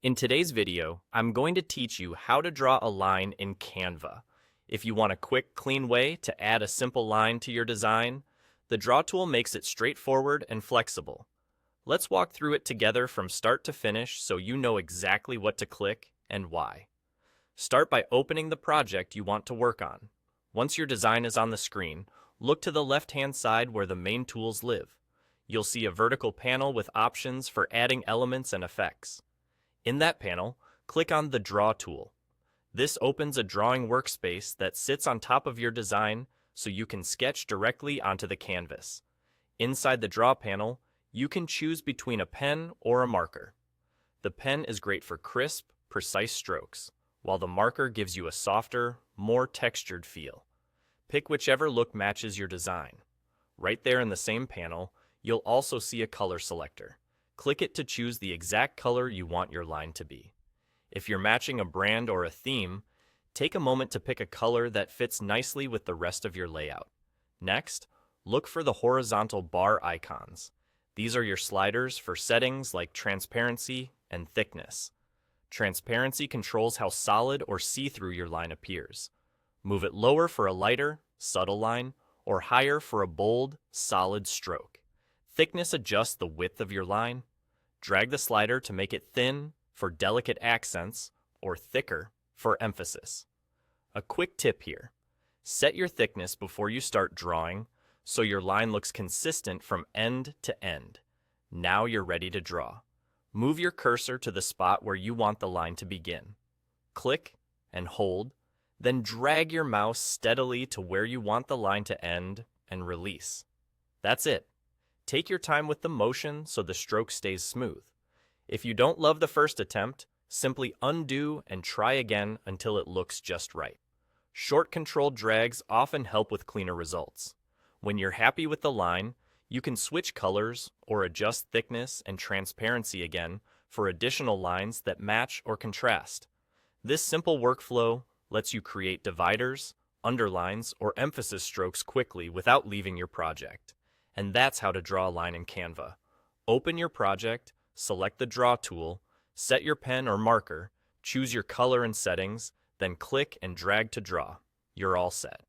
In today's video, I'm going to teach you how to draw a line in Canva. If you want a quick, clean way to add a simple line to your design, the Draw tool makes it straightforward and flexible. Let's walk through it together from start to finish so you know exactly what to click and why. Start by opening the project you want to work on. Once your design is on the screen, look to the left-hand side where the main tools live. You'll see a vertical panel with options for adding elements and effects. In that panel, click on the Draw tool. This opens a drawing workspace that sits on top of your design so you can sketch directly onto the canvas. Inside the Draw panel, you can choose between a pen or a marker. The pen is great for crisp, precise strokes, while the marker gives you a softer, more textured feel. Pick whichever look matches your design. Right there in the same panel, you'll also see a color selector. Click it to choose the exact color you want your line to be. If you're matching a brand or a theme, take a moment to pick a color that fits nicely with the rest of your layout. Next, look for the horizontal bar icons. These are your sliders for settings like transparency and thickness. Transparency controls how solid or see-through your line appears. Move it lower for a lighter, subtle line, or higher for a bold, solid stroke. Thickness adjusts the width of your line. Drag the slider to make it thin for delicate accents or thicker for emphasis. A quick tip here. Set your thickness before you start drawing so your line looks consistent from end to end. Now you're ready to draw. Move your cursor to the spot where you want the line to begin. Click and hold, then drag your mouse steadily to where you want the line to end and release. That's it. Take your time with the motion so the stroke stays smooth. If you don't love the first attempt, simply undo and try again until it looks just right. Short controlled drags often help with cleaner results. When you're happy with the line, you can switch colors or adjust thickness and transparency again for additional lines that match or contrast. This simple workflow lets you create dividers, underlines, or emphasis strokes quickly without leaving your project. And that's how to draw a line in Canva. Open your project, select the Draw tool, set your pen or marker, choose your color and settings, then click and drag to draw. You're all set.